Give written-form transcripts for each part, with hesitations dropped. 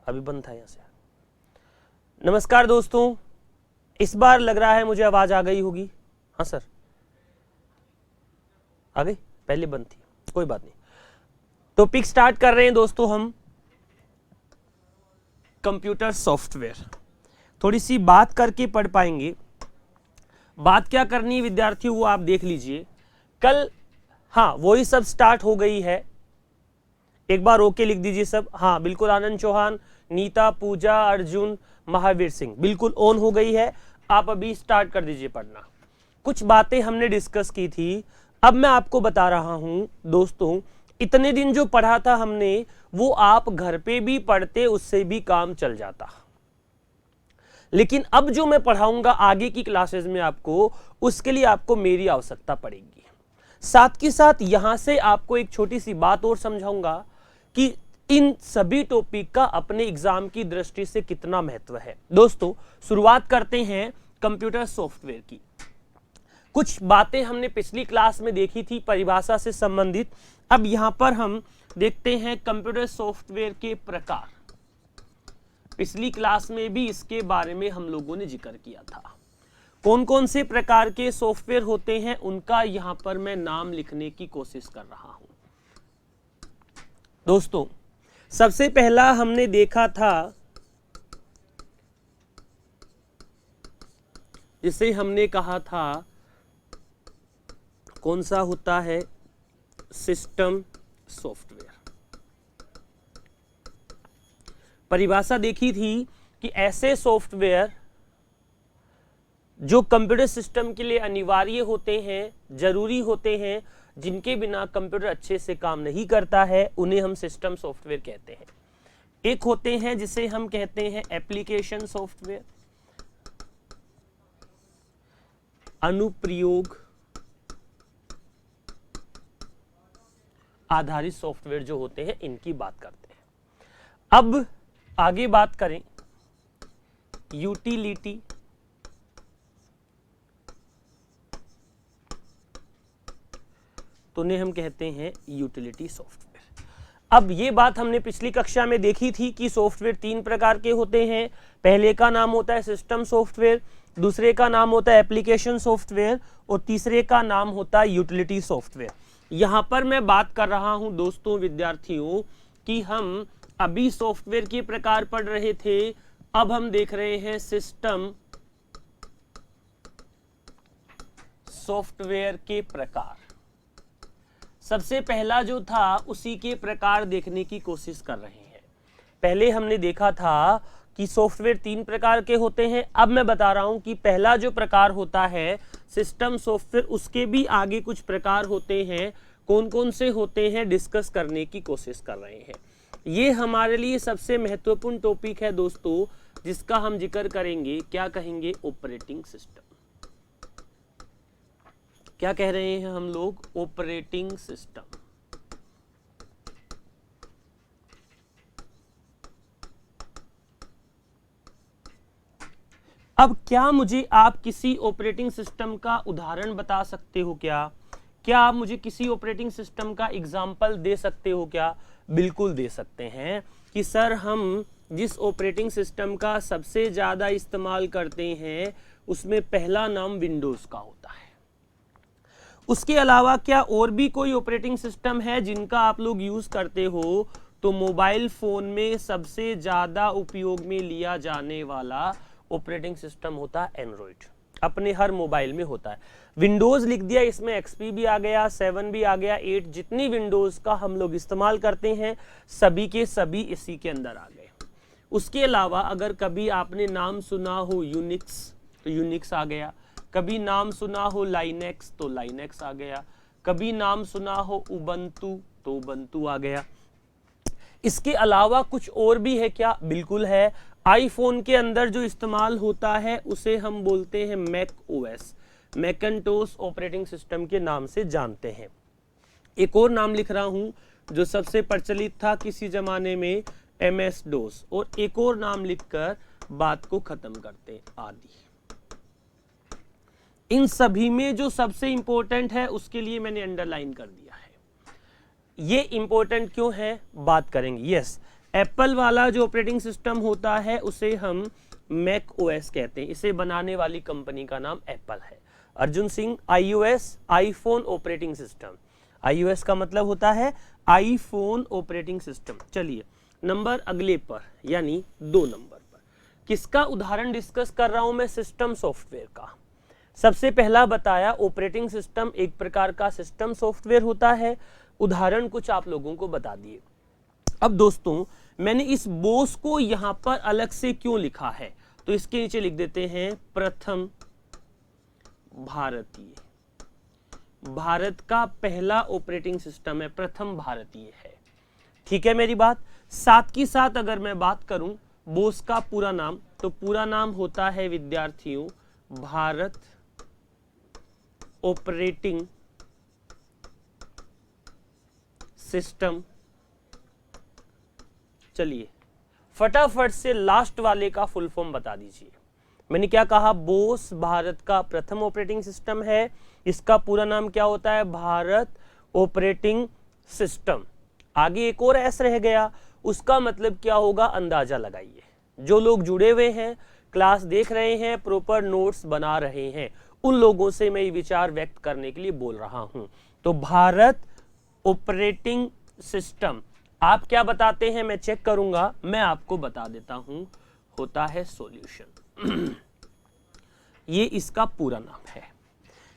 अभी बंद था यहाँ से। नमस्कार दोस्तों, इस बार लग रहा है मुझे आवाज आ गई होगी। हाँ सर, आ गई, पहले बंद थी, कोई बात नहीं। टॉपिक स्टार्ट कर रहे हैं दोस्तों हम कंप्यूटर सॉफ्टवेयर। थोड़ी सी बात करके पढ़ पाएंगे। बात क्या करनी है विद्यार्थियों वो आप देख लीजिए। कल हाँ वही सब स्टार्ट हो गई है, एक बार ओके लिख दीजिए सब। हाँ बिल्कुल, आनंद चौहान, नीता, पूजा, अर्जुन, महावीर सिंह, बिल्कुल ऑन हो गई है। आप अभी स्टार्ट कर दीजिए पढ़ना। कुछ बातें हमने डिस्कस की थी, अब मैं आपको बता रहा हूं दोस्तों। इतने दिन जो पढ़ा था हमने वो आप घर पे भी पढ़ते, उससे भी काम चल जाता। लेकिन अब जो मैं पढ़ाऊंगा आगे की क्लासेस में आपको, उसके लिए आपको मेरी आवश्यकता पड़ेगी। साथ के साथ यहां से आपको एक छोटी सी बात और समझाऊंगा कि इन सभी टॉपिक का अपने एग्जाम की दृष्टि से कितना महत्व है। दोस्तों शुरुआत करते हैं कंप्यूटर सॉफ्टवेयर की। कुछ बातें हमने पिछली क्लास में देखी थी परिभाषा से संबंधित। अब यहां पर हम देखते हैं कंप्यूटर सॉफ्टवेयर के प्रकार। पिछली क्लास में भी इसके बारे में हम लोगों ने जिक्र किया था। कौन कौन से प्रकार के सॉफ्टवेयर होते हैं उनका यहां पर मैं नाम लिखने की कोशिश कर रहा हूं। दोस्तों सबसे पहला हमने देखा था जिसे हमने कहा था कौन सा होता है, सिस्टम सॉफ्टवेयर। परिभाषा देखी थी कि ऐसे सॉफ्टवेयर जो कंप्यूटर सिस्टम के लिए अनिवार्य होते हैं, जरूरी होते हैं, जिनके बिना कंप्यूटर अच्छे से काम नहीं करता है, उन्हें हम सिस्टम सॉफ्टवेयर कहते हैं। एक होते हैं जिसे हम कहते हैं एप्लीकेशन सॉफ्टवेयर, अनुप्रयोग आधारित सॉफ्टवेयर जो होते हैं, इनकी बात करते हैं। अब आगे बात करें यूटिलिटी, तो उन्हें हम कहते हैं यूटिलिटी सॉफ्टवेयर। अब ये बात हमने पिछली कक्षा में देखी थी कि सॉफ्टवेयर तीन प्रकार के होते हैं। पहले का नाम होता है सिस्टम सॉफ्टवेयर, दूसरे का नाम होता है एप्लीकेशन सॉफ्टवेयर और तीसरे का नाम होता है यूटिलिटी सॉफ्टवेयर। यहां पर मैं बात कर रहा हूं दोस्तों विद्यार्थियों कि हम अभी सॉफ्टवेयर के प्रकार पढ़ रहे थे, अब हम देख रहे हैं सिस्टम सॉफ्टवेयर के प्रकार। सबसे पहला जो था उसी के प्रकार देखने की कोशिश कर रहे हैं। पहले हमने देखा था कि सॉफ्टवेयर तीन प्रकार के होते हैं। अब मैं बता रहा हूं कि पहला जो प्रकार होता है सिस्टम सॉफ्टवेयर, उसके भी आगे कुछ प्रकार होते हैं। कौन कौन से होते हैं डिस्कस करने की कोशिश कर रहे हैं। ये हमारे लिए सबसे महत्वपूर्ण टॉपिक है दोस्तों, जिसका हम जिक्र करेंगे। क्या कहेंगे? Operating system. क्या कह रहे हैं हम लोग? Operating system. अब क्या मुझे आप किसी ऑपरेटिंग सिस्टम का उदाहरण बता सकते हो क्या? क्या आप मुझे किसी ऑपरेटिंग सिस्टम का एग्जाम्पल दे सकते हो क्या? बिल्कुल दे सकते हैं कि सर हम जिस ऑपरेटिंग सिस्टम का सबसे ज्यादा इस्तेमाल करते हैं उसमें पहला नाम विंडोज का होता है। उसके अलावा क्या और भी कोई ऑपरेटिंग सिस्टम है जिनका आप लोग यूज करते हो? तो मोबाइल फोन में सबसे ज्यादा उपयोग में लिया जाने वाला ऑपरेटिंग सिस्टम होता है एंड्रॉइड। अपने हर मोबाइल में होता है। विंडोज लिख दिया, इसमें एक्सपी भी आ गया, 7 भी आ गया, 8, जितनी विंडोज का हम लोग इस्तेमाल करते हैं सभी के सभी इसी के अंदर आ गए। उसके अलावा अगर कभी आपने नाम सुना हो यूनिक्स तो यूनिक्स आ गया, कभी नाम सुना हो लाइनेक्स तो लाइनेक्स आ गया, कभी नाम सुना हो उबंतु तो उबंतु आ गया। इसके अलावा कुछ और भी है क्या? बिल्कुल है। आईफोन के अंदर जो इस्तेमाल होता है उसे हम बोलते हैं Mac OS, Macintosh operating system के नाम से जानते हैं। एक और नाम लिख रहा हूं जो सबसे प्रचलित था किसी जमाने में, एमएस डोस, और एक और नाम लिखकर बात को खत्म करते आदि। इन सभी में जो सबसे इंपॉर्टेंट है उसके लिए मैंने अंडरलाइन कर दिया है। ये इंपॉर्टेंट क्यों है बात करेंगे। यस, एप्पल वाला जो ऑपरेटिंग सिस्टम होता है उसे हम मैक ओएस कहते हैं। इसे बनाने वाली कंपनी का नाम एप्पल है। Arjun Singh, iOS iPhone operating system. IOS का मतलब होता है आईफोन ऑपरेटिंग सिस्टम। चलिए नंबर अगले पर, यानी 2 नंबर पर किसका उदाहरण डिस्कस कर रहा हूं मैं? सिस्टम सॉफ्टवेयर का। सबसे पहला बताया ऑपरेटिंग सिस्टम एक प्रकार का सिस्टम सॉफ्टवेयर होता है। उदाहरण कुछ आप लोगों को बता दिए। अब दोस्तों मैंने इस बोस को यहां पर अलग से क्यों लिखा है, तो इसके नीचे लिख देते हैं प्रथम भारतीय। भारत का पहला ऑपरेटिंग सिस्टम है, प्रथम भारतीय है। ठीक है मेरी बात। साथ की साथ अगर मैं बात करूं बोस का पूरा नाम, तो पूरा नाम होता है विद्यार्थियों भारत ऑपरेटिंग सिस्टम। चलिए फटाफट से लास्ट वाले का फुल फॉर्म बता दीजिए। मैंने क्या कहा? बोस भारत का प्रथम ऑपरेटिंग सिस्टम है। इसका पूरा नाम क्या होता है? Bharat operating system. आगे एक और एस रह गया, उसका मतलब क्या होगा? अंदाजा लगाइए। जो लोग जुड़े हुए हैं, क्लास देख रहे हैं, प्रॉपर नोट्स बना रहे हैं, उन लोगों से मैं ये विचार व्यक्त करने के लिए बोल रहा हूं। तो भारत ऑपरेटिंग सिस्टम आप क्या बताते हैं? मैं चेक करूंगा, मैं आपको बता देता हूं, होता है सॉल्यूशन। ये इसका पूरा नाम है।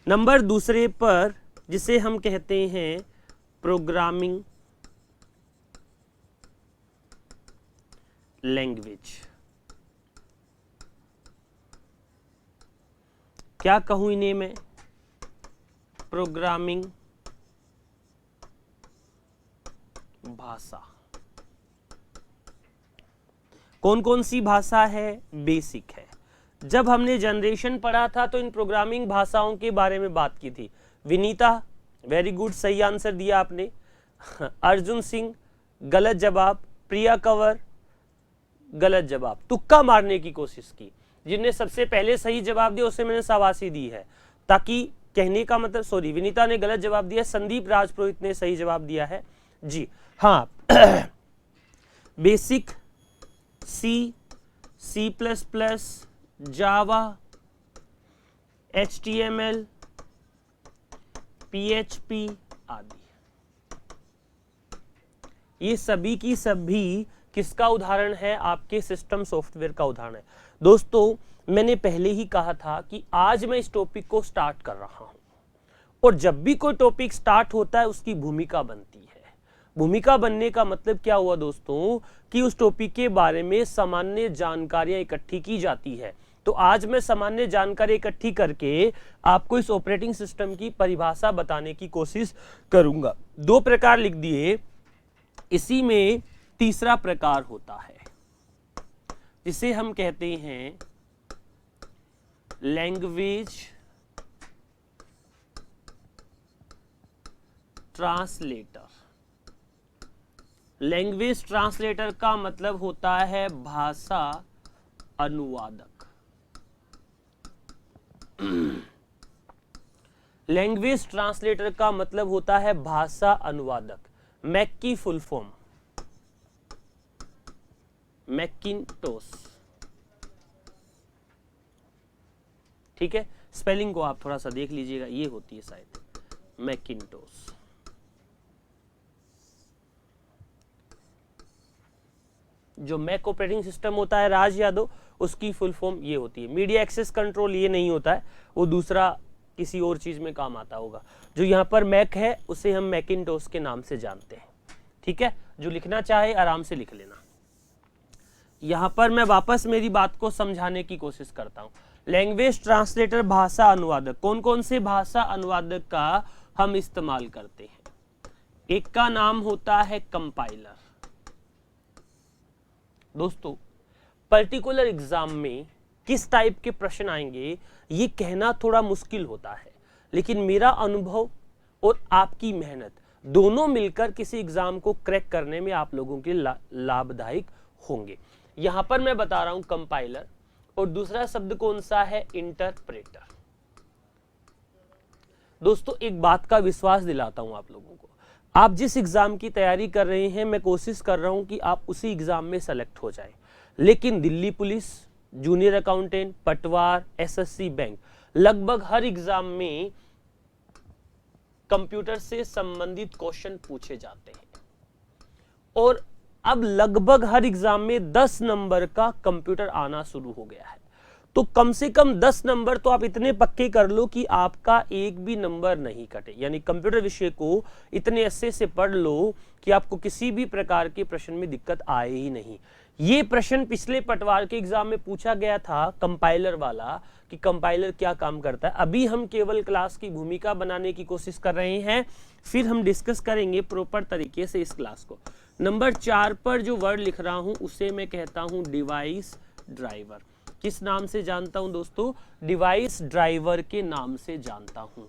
नंबर दूसरे पर जिसे हम कहते हैं प्रोग्रामिंग लैंग्वेज। क्या कहूं इन्हें मैं? प्रोग्रामिंग भाषा। कौन कौन सी भाषा है? बेसिक है। जब हमने जनरेशन पढ़ा था तो इन प्रोग्रामिंग भाषाओं के बारे में बात की थी। विनीता वेरी गुड, सही आंसर दिया आपने। अर्जुन सिंह गलत जवाब। प्रिया कंवर गलत जवाब। तुक्का मारने की कोशिश की। जिनने सबसे पहले सही जवाब दिया उसे मैंने शाबाशी दी है, ताकि कहने का मतलब, सॉरी विनीता ने गलत जवाब दिया, संदीप राजपुरोहित ने सही जवाब दिया है जी हाँ। बेसिक, सी, C++, जावा, HTML, PHP आदि, ये सभी की सभी किसका उदाहरण है? आपके सिस्टम सॉफ्टवेयर का उदाहरण है। दोस्तों मैंने पहले ही कहा था कि आज मैं इस टॉपिक को स्टार्ट कर रहा हूं, और जब भी कोई टॉपिक स्टार्ट होता है उसकी भूमिका बनती है। भूमिका बनने का मतलब क्या हुआ दोस्तों? कि उस टॉपिक के बारे में सामान्य जानकारियां इकट्ठी की जाती है। तो आज मैं सामान्य जानकारी इकट्ठी करके आपको इस ऑपरेटिंग सिस्टम की परिभाषा बताने की कोशिश करूंगा। 2 प्रकार लिख दिए, इसी में तीसरा प्रकार होता है जिसे हम कहते हैं लैंग्वेज ट्रांसलेटर। लैंग्वेज ट्रांसलेटर का मतलब होता है भाषा अनुवादक। लैंग्वेज ट्रांसलेटर का मतलब होता है भाषा अनुवादक। मैक की फुल फॉर्म मैकिन्टोश। ठीक है, स्पेलिंग को आप थोड़ा सा देख लीजिएगा, ये होती है शायद मैकिन्टोश। जो मैक ऑपरेटिंग सिस्टम होता है राज यादव, उसकी फुल फॉर्म ये होती है। मीडिया एक्सेस कंट्रोल ये नहीं होता है, वो दूसरा किसी और चीज में काम आता होगा। जो यहाँ पर मैक है उसे हम मैकिन्टोश के नाम से जानते हैं। ठीक है, जो लिखना चाहे आराम से लिख लेना। यहाँ पर मैं वापस मेरी बात को समझाने की कोशिश करता हूँ। लैंग्वेज ट्रांसलेटर भाषा अनुवादक, कौन कौन से भाषा अनुवादक का हम इस्तेमाल करते हैं? एक का नाम होता है कंपाइलर। दोस्तों पर्टिकुलर एग्जाम में किस टाइप के प्रश्न आएंगे ये कहना थोड़ा मुश्किल होता है, लेकिन मेरा अनुभव और आपकी मेहनत दोनों मिलकर किसी एग्जाम को क्रैक करने में आप लोगों के लाभदायक होंगे। यहां पर मैं बता रहा हूं कंपाइलर, और दूसरा शब्द कौन सा है? इंटरप्रेटर। दोस्तों एक बात का विश्वास दिलाता हूं आप लोगों को, आप जिस एग्जाम की तैयारी कर रहे हैं मैं कोशिश कर रहा हूं कि आप उसी एग्जाम में सेलेक्ट हो जाए, लेकिन दिल्ली पुलिस, जूनियर अकाउंटेंट, पटवार, एसएससी बैंक, लगभग हर एग्जाम में कंप्यूटर से संबंधित क्वेश्चन पूछे जाते हैं और अब लगभग हर एग्जाम में 10 नंबर का कंप्यूटर आना शुरू हो गया है। तो कम से कम 10 नंबर तो आप इतने पक्के कर लो कि आपका एक भी नंबर नहीं कटे, यानी कंप्यूटर विषय को इतने अच्छे से पढ़ लो कि आपको किसी भी प्रकार के प्रश्न में दिक्कत आए ही नहीं। ये प्रश्न पिछले पटवार के एग्जाम में पूछा गया था कंपाइलर वाला कि कंपाइलर क्या काम करता है। अभी हम केवल क्लास की भूमिका बनाने की कोशिश कर रहे हैं, फिर हम डिस्कस करेंगे प्रॉपर तरीके से इस क्लास को। नंबर 4 पर जो वर्ड लिख रहा हूं उसे मैं कहता हूं डिवाइस ड्राइवर। किस नाम से जानता हूं दोस्तों? डिवाइस ड्राइवर के नाम से जानता हूं।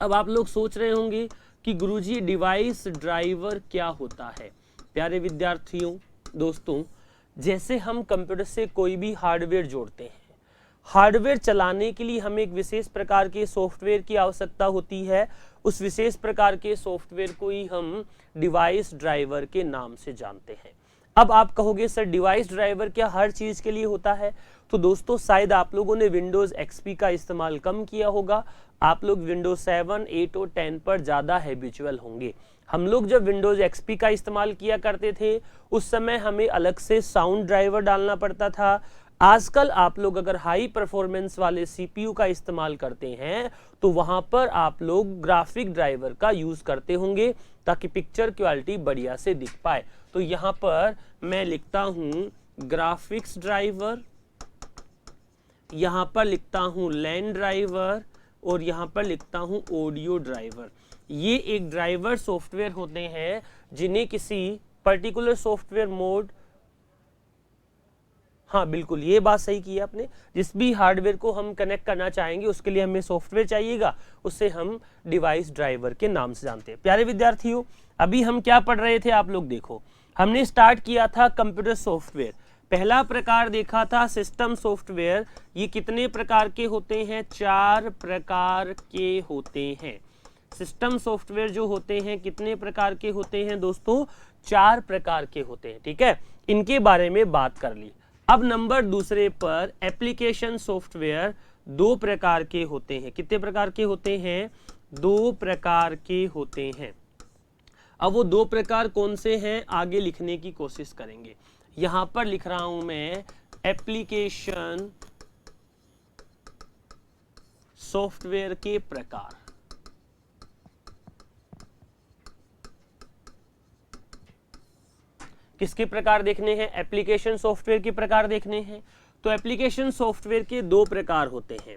अब आप लोग सोच रहे होंगे कि गुरुजी डिवाइस ड्राइवर क्या होता है? प्यारे विद्यार्थियों, दोस्तों, जैसे हम कंप्यूटर से कोई भी हार्डवेयर जोड़ते हैं, हार्डवेयर चलाने के लिए हमें एक विशेष प्रकार के सॉफ्टवेयर की आवश्यकता होती है। उस विशेष प्रकार के सॉफ्टवेयर को ही हम डिवाइस ड्राइवर के नाम से जानते हैं। अब आप कहोगे सर डिवाइस ड्राइवर क्या हर चीज के लिए होता है? तो दोस्तों शायद आप लोगों ने विंडोज एक्सपी का इस्तेमाल कम किया होगा, आप लोग विंडोज 7, 8 और 10 पर ज्यादा हैबिचुअल होंगे। हम लोग जब विंडोज एक्सपी का इस्तेमाल किया करते थे उस समय हमें अलग से साउंड ड्राइवर डालना पड़ता था। आजकल आप लोग अगर हाई परफॉर्मेंस वाले सीपीयू का इस्तेमाल करते हैं तो वहां पर आप लोग ग्राफिक ड्राइवर का यूज करते होंगे ताकि पिक्चर क्वालिटी बढ़िया से दिख पाए। तो यहां पर मैं लिखता हूं ग्राफिक्स ड्राइवर, यहां पर लिखता हूं लैंड ड्राइवर और यहां पर लिखता हूं ऑडियो ड्राइवर। ये एक ड्राइवर सॉफ्टवेयर होते हैं जिन्हें किसी पर्टिकुलर सॉफ्टवेयर मोड, हाँ बिल्कुल ये बात सही की आपने, जिस भी हार्डवेयर को हम कनेक्ट करना चाहेंगे उसके लिए हमें सॉफ्टवेयर चाहिएगा, उससे हम डिवाइस ड्राइवर के नाम से जानते हैं। प्यारे विद्यार्थियों, अभी हम क्या पढ़ रहे थे आप लोग देखो, हमने स्टार्ट किया था कंप्यूटर सॉफ्टवेयर। पहला प्रकार देखा था सिस्टम सॉफ्टवेयर। ये कितने प्रकार के होते हैं? 4 प्रकार के होते हैं। सिस्टम सॉफ्टवेयर जो होते हैं कितने प्रकार के होते हैं दोस्तों? 4 प्रकार के होते हैं। ठीक है, इनके बारे में बात कर ली। अब नंबर दूसरे पर एप्लीकेशन सॉफ्टवेयर 2 प्रकार के होते हैं। कितने प्रकार के होते हैं? 2 प्रकार के होते हैं। अब वो 2 प्रकार कौन से हैं आगे लिखने की कोशिश करेंगे। यहां पर लिख रहा हूं मैं एप्लीकेशन सॉफ्टवेयर के प्रकार। किसके प्रकार देखने हैं? एप्लीकेशन सॉफ्टवेयर के प्रकार देखने हैं। तो एप्लीकेशन सॉफ्टवेयर के 2 प्रकार होते हैं।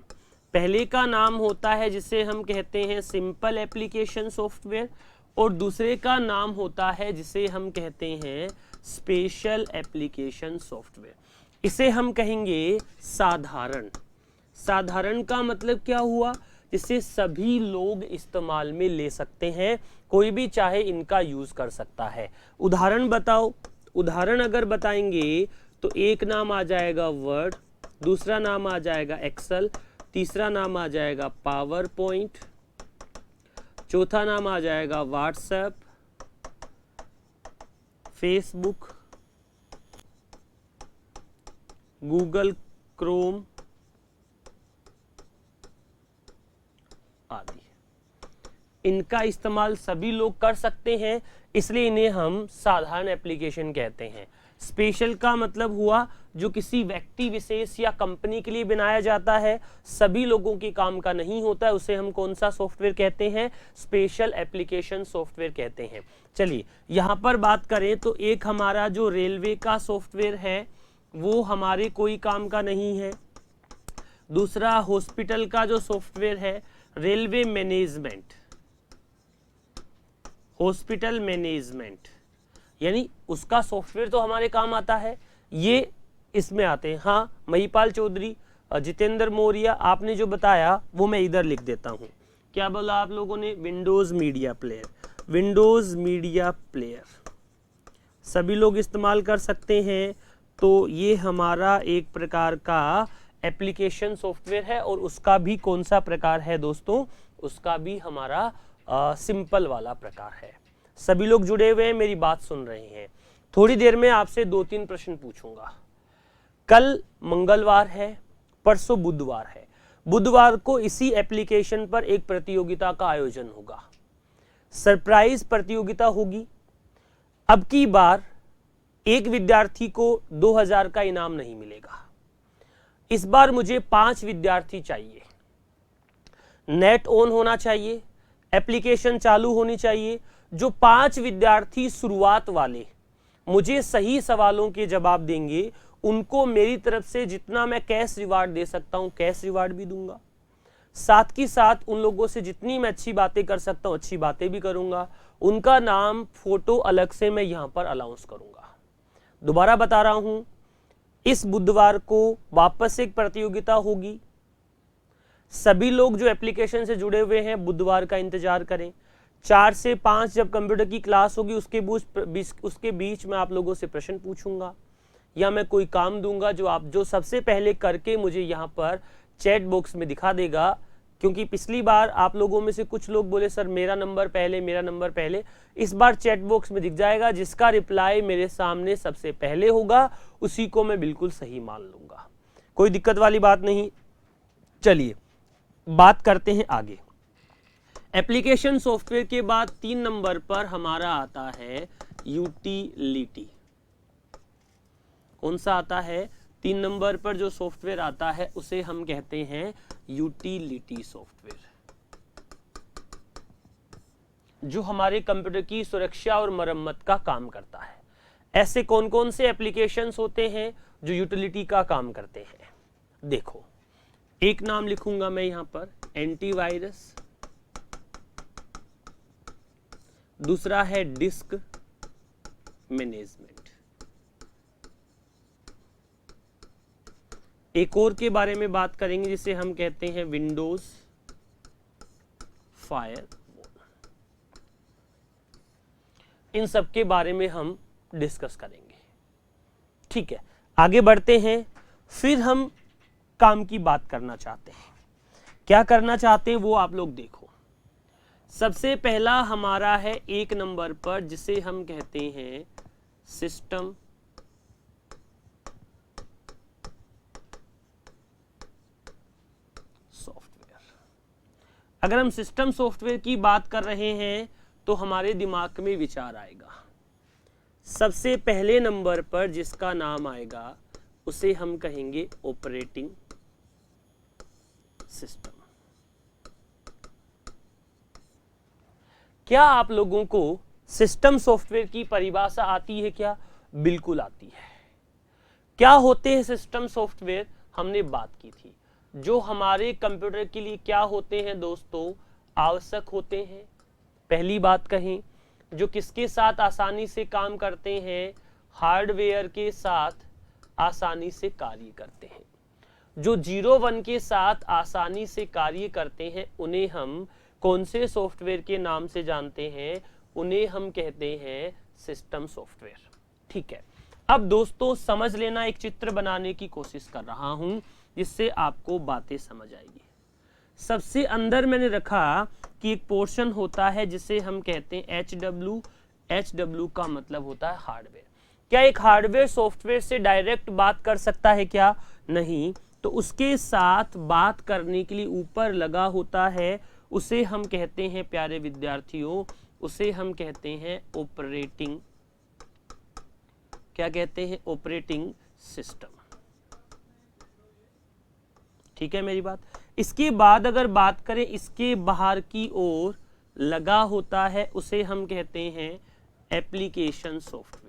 पहले का नाम होता है जिसे हम कहते हैं सिंपल एप्लीकेशन सॉफ्टवेयर और दूसरे का नाम होता है जिसे हम कहते हैं स्पेशल एप्लीकेशन सॉफ्टवेयर। इसे हम कहेंगे साधारण। साधारण का मतलब क्या हुआ? जिसे सभी लोग इस्तेमाल में ले सकते हैं, कोई भी चाहे इनका यूज कर सकता है। उदाहरण बताओ। उदाहरण अगर बताएंगे तो एक नाम आ जाएगा वर्ड, दूसरा नाम आ जाएगा एक्सेल, तीसरा नाम आ जाएगा पावर पॉइंट, चौथा नाम आ जाएगा व्हाट्सएप, फेसबुक, गूगल क्रोम आदि। इनका इस्तेमाल सभी लोग कर सकते हैं, इसलिए इन्हें हम साधारण एप्लीकेशन कहते हैं। स्पेशल का मतलब हुआ जो किसी व्यक्ति विशेष या कंपनी के लिए बनाया जाता है, सभी लोगों के काम का नहीं होता है, उसे हम कौन सा सॉफ्टवेयर कहते हैं? स्पेशल एप्लीकेशन सॉफ्टवेयर कहते हैं। चलिए यहां पर बात करें तो एक हमारा जो रेलवे का सॉफ्टवेयर है वो हमारे कोई काम का नहीं है। दूसरा हॉस्पिटल का जो सॉफ्टवेयर है रेलवे मैनेजमेंट, हॉस्पिटल मैनेजमेंट, यानी उसका सॉफ्टवेयर तो हमारे काम आता है, ये इसमें आते हैं। हाँ महिपाल चौधरी, जितेंद्र मौर्य, आपने जो बताया वो मैं इधर लिख देता हूं। क्या बोला आप लोगों ने? Windows media player. Windows media player सभी लोग इस्तेमाल कर सकते हैं। तो ये हमारा एक प्रकार का एप्लीकेशन सॉफ्टवेयर है और उसका भी कौन सा प्रकार है दोस्तों? उसका भी हमारा सिंपल वाला प्रकार है। सभी लोग जुड़े हुए हैं, मेरी बात सुन रहे हैं। थोड़ी देर में आपसे 2-3 प्रश्न पूछूंगा। कल मंगलवार है, परसों बुधवार है। बुधवार को इसी एप्लीकेशन पर एक प्रतियोगिता का आयोजन होगा, सरप्राइज प्रतियोगिता होगी। अब की बार एक विद्यार्थी को 2000 का इनाम नहीं मिलेगा। इस बार मुझे 5 विद्यार्थी चाहिए। नेट ऑन होना चाहिए, एप्लीकेशन चालू होनी चाहिए। जो 5 विद्यार्थी शुरुआत वाले मुझे सही सवालों के जवाब देंगे, उनको मेरी तरफ से जितना मैं कैश रिवार्ड दे सकता हूं कैश रिवार्ड भी दूंगा। साथ ही साथ उन लोगों से जितनी मैं अच्छी बातें कर सकता हूं अच्छी बातें भी करूंगा। उनका नाम फोटो अलग से मैं यहां पर अनाउंस करूंगा। दोबारा बता रहा हूं, इस बुधवार को वापस एक प्रतियोगिता होगी। सभी लोग जो एप्लीकेशन से जुड़े हुए हैं बुधवार का इंतजार करें। 4 से 5 जब कंप्यूटर की क्लास होगी उसके बीच में आप लोगों से प्रश्न पूछूंगा या मैं कोई काम दूंगा जो सबसे पहले करके मुझे यहाँ पर चैट बॉक्स में दिखा देगा। क्योंकि पिछली बार आप लोगों में से कुछ लोग बोले सर मेरा नंबर पहले। इस बार चैट बॉक्स में दिख जाएगा, जिसका रिप्लाई मेरे सामने सबसे पहले होगा उसी को मैं बिल्कुल सही मान लूंगा। कोई दिक्कत वाली बात नहीं। चलिए बात करते हैं आगे। एप्लीकेशन सॉफ्टवेयर के बाद 3 नंबर पर हमारा आता है यूटिलिटी। कौन सा आता है? 3 नंबर पर जो सॉफ्टवेयर आता है उसे हम कहते हैं यूटिलिटी सॉफ्टवेयर, जो हमारे कंप्यूटर की सुरक्षा और मरम्मत का काम करता है। ऐसे कौन कौन से एप्लीकेशंस होते हैं जो यूटिलिटी का काम करते हैं? देखो, एक नाम लिखूंगा मैं यहां पर, एंटीवायरस। दूसरा है डिस्क मैनेजमेंट। एक और के बारे में बात करेंगे जिसे हम कहते हैं विंडोज फायरवॉल। इन सब के बारे में हम डिस्कस करेंगे। ठीक है, आगे बढ़ते हैं। फिर हम काम की बात करना चाहते हैं। क्या करना चाहते हैं वो आप लोग देखो। सबसे पहला हमारा है 1 नंबर पर, जिसे हम कहते हैं सिस्टम सॉफ्टवेयर। अगर हम सिस्टम सॉफ्टवेयर की बात कर रहे हैं तो हमारे दिमाग में विचार आएगा सबसे पहले नंबर पर जिसका नाम आएगा उसे हम कहेंगे ऑपरेटिंग सिस्टम। क्या आप लोगों को सिस्टम सॉफ्टवेयर की परिभाषा आती है क्या? बिल्कुल आती है। क्या होते हैं सिस्टम सॉफ्टवेयर? हमने बात की थी। जो हमारे कंप्यूटर के लिए क्या होते हैं दोस्तों? आवश्यक होते हैं। पहली बात कहें, जो किसके साथ आसानी से काम करते हैं? हार्डवेयर के साथ आसानी से कार्य करते हैं। जो 0-1 के साथ आसानी से कार्य करते हैं उन्हें हम कौन से सॉफ्टवेयर के नाम से जानते हैं? उन्हें हम कहते हैं सिस्टम सॉफ्टवेयर। ठीक है, अब दोस्तों समझ लेना, एक चित्र बनाने की कोशिश कर रहा हूं जिससे आपको बातें समझ आएगी। सबसे अंदर मैंने रखा कि एक पोर्शन होता है जिसे हम कहते हैं HW। HW का मतलब होता है हार्डवेयर। क्या एक हार्डवेयर सॉफ्टवेयर से डायरेक्ट बात कर सकता है क्या? नहीं। तो उसके साथ बात करने के लिए ऊपर लगा होता है, उसे हम कहते हैं प्यारे विद्यार्थियों, उसे हम कहते हैं ऑपरेटिंग, क्या कहते हैं? Operating system. ठीक है मेरी बात। इसके बाद अगर बात करें, इसके बाहर की ओर लगा होता है उसे हम कहते हैं एप्लीकेशन सॉफ्टवेयर।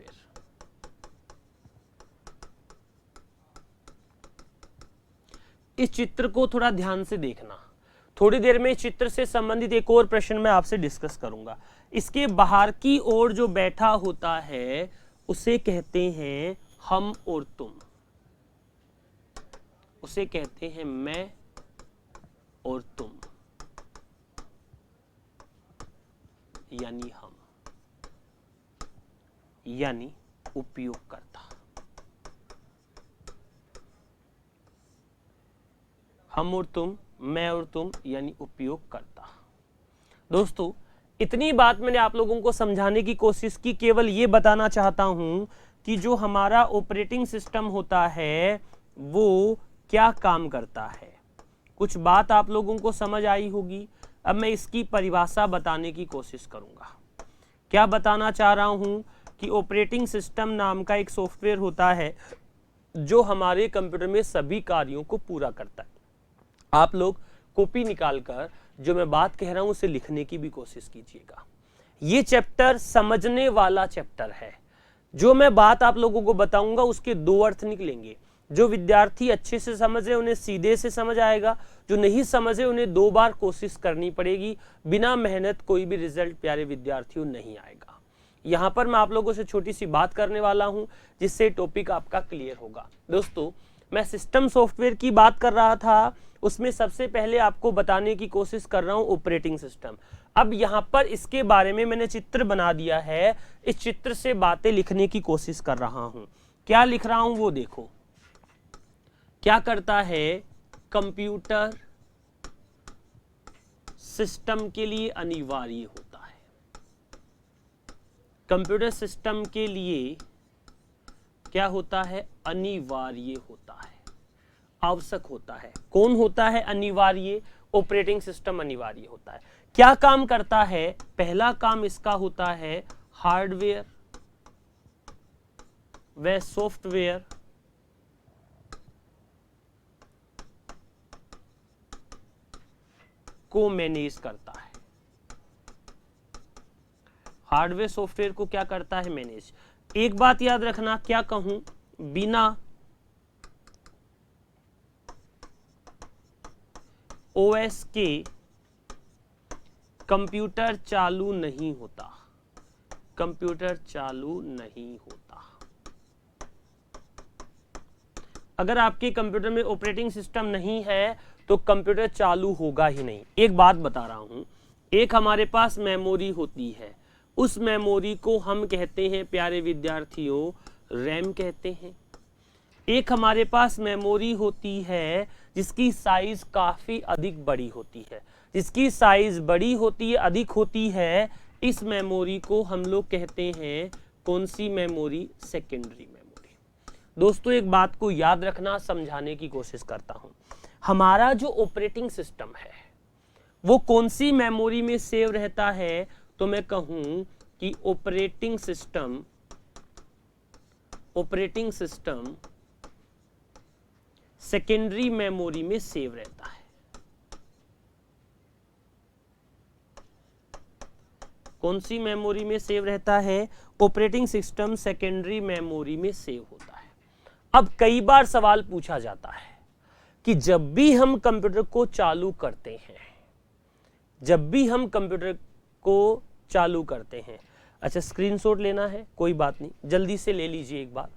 इस चित्र को थोड़ा ध्यान से देखना। थोड़ी देर में इस चित्र से संबंधित एक और प्रश्न मैं आपसे डिस्कस करूंगा। इसके बाहर की ओर जो बैठा होता है उसे कहते हैं हम और तुम, उसे कहते हैं मैं और तुम, यानी हम, यानी उपयोगकर्ता। हम और तुम, मैं और तुम, यानी उपयोगकर्ता। दोस्तों इतनी बात मैंने आप लोगों को समझाने की कोशिश की, केवल ये बताना चाहता हूं कि जो हमारा ऑपरेटिंग सिस्टम होता है वो क्या काम करता है। कुछ बात आप लोगों को समझ आई होगी। अब मैं इसकी परिभाषा बताने की कोशिश करूंगा। क्या बताना चाह रहा हूं कि ऑपरेटिंग सिस्टम नाम का एक सॉफ्टवेयर होता है जो हमारे कंप्यूटर में सभी कार्यों को पूरा करता है। आप लोग कॉपी निकालकर जो मैं बात कह रहा हूं उसे लिखने की भी कोशिश कीजिएगा। ये चैप्टर समझने वाला चैप्टर है। जो मैं बात आप लोगों को बताऊंगा उसके दो अर्थ निकलेंगे। जो विद्यार्थी अच्छे से समझे उन्हें सीधे से समझ आएगा, जो नहीं समझे उन्हें दो बार कोशिश करनी पड़ेगी। बिना मेहनत कोई भी रिजल्ट प्यारे विद्यार्थियों नहीं आएगा। यहां पर मैं आप लोगों से छोटी सी बात करने वाला हूं जिससे टॉपिक आपका क्लियर होगा। दोस्तों, मैं सिस्टम सॉफ्टवेयर की बात कर रहा था, उसमें सबसे पहले आपको बताने की कोशिश कर रहा हूं ऑपरेटिंग सिस्टम। अब यहां पर इसके बारे में मैंने चित्र बना दिया है, इस चित्र से बातें लिखने की कोशिश कर रहा हूं। क्या लिख रहा हूं वो देखो। क्या करता है कंप्यूटर सिस्टम के लिए अनिवार्य होता है। कंप्यूटर सिस्टम के लिए क्या होता है, अनिवार्य होता है, आवश्यक होता है। कौन होता है अनिवार्य, ऑपरेटिंग सिस्टम अनिवार्य होता है। क्या काम करता है, पहला काम इसका होता है हार्डवेयर व सॉफ्टवेयर को मैनेज करता है। हार्डवेयर सॉफ्टवेयर को क्या करता है, मैनेज। एक बात याद रखना, क्या कहूं, बिना ओएस के कंप्यूटर चालू नहीं होता। कंप्यूटर चालू नहीं होता। अगर आपके कंप्यूटर में ऑपरेटिंग सिस्टम नहीं है तो कंप्यूटर चालू होगा ही नहीं। एक बात बता रहा हूं, एक हमारे पास मेमोरी होती है, उस मेमोरी को हम कहते हैं प्यारे विद्यार्थियों रैम कहते हैं। एक हमारे पास मेमोरी होती है जिसकी साइज काफी अधिक बड़ी होती है। जिसकी साइज बड़ी होती है, अधिक होती है, इस मेमोरी को हम लोग कहते हैं कौन सी मेमोरी, सेकेंडरी मेमोरी। दोस्तों, एक बात को याद रखना, समझाने की कोशिश करता हूं। हमारा जो ऑपरेटिंग सिस्टम है वो कौन सी मेमोरी में सेव रहता है, तो मैं कहूं कि ऑपरेटिंग सिस्टम सेकेंडरी मेमोरी में सेव रहता है। कौन सी मेमोरी में सेव रहता है, ऑपरेटिंग सिस्टम सेकेंडरी मेमोरी में सेव होता है। अब कई बार सवाल पूछा जाता है कि जब भी हम कंप्यूटर को चालू करते हैं, अच्छा स्क्रीनशॉट लेना है, कोई बात नहीं, जल्दी से ले लीजिए एक बार।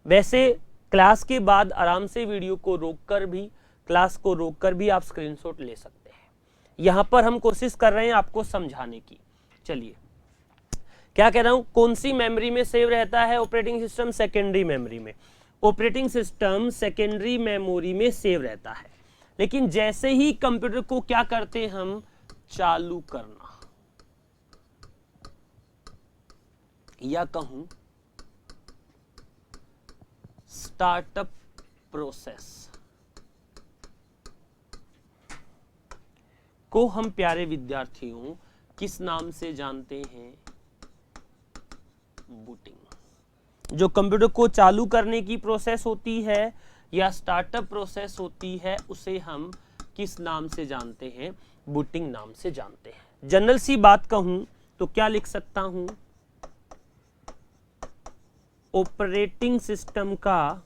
वैसे क्लास के बाद आराम से वीडियो को रोककर भी, क्लास को रोककर भी आप स्क्रीनशॉट ले सकते हैं। यहां पर हम कोशिश कर रहे हैं आपको समझाने की। चलिए, क्या कह रहा हूं, कौन सी मेमोरी में सेव रहता है ऑपरेटिंग सिस्टम, सेकेंडरी मेमोरी में। ऑपरेटिंग सिस्टम सेकेंडरी मेमोरी में सेव रहता है। लेकिन जैसे ही कंप्यूटर को क्या करते हैं हम, चालू करना, या कहूं स्टार्टअप प्रोसेस को हम प्यारे विद्यार्थियों किस नाम से जानते हैं, बूटिंग। जो कंप्यूटर को चालू करने की प्रोसेस होती है या स्टार्टअप प्रोसेस होती है, उसे हम किस नाम से जानते हैं, बूटिंग नाम से जानते हैं। जनरल सी बात कहूं तो क्या लिख सकता हूं, ऑपरेटिंग सिस्टम का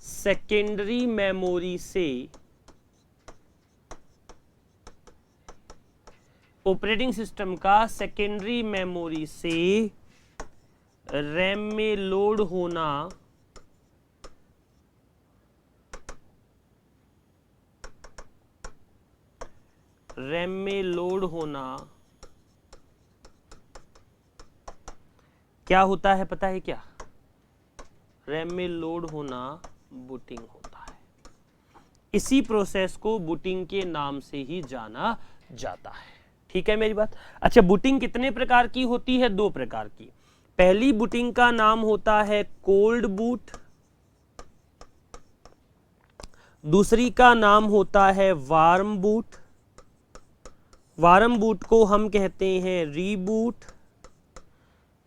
सेकेंडरी मेमोरी से, ऑपरेटिंग सिस्टम का सेकेंडरी मेमोरी से रैम में लोड होना क्या होता है, पता है क्या, रैम में लोड होना बूटिंग होता है। इसी प्रोसेस को बूटिंग के नाम से ही जाना जाता है। ठीक है मेरी बात। अच्छा, बूटिंग कितने प्रकार की होती है? 2 प्रकार की। पहली बूटिंग का नाम होता है कोल्ड बूट, दूसरी का नाम होता है वार्म बूट। वार्म बूट को हम कहते हैं रीबूट।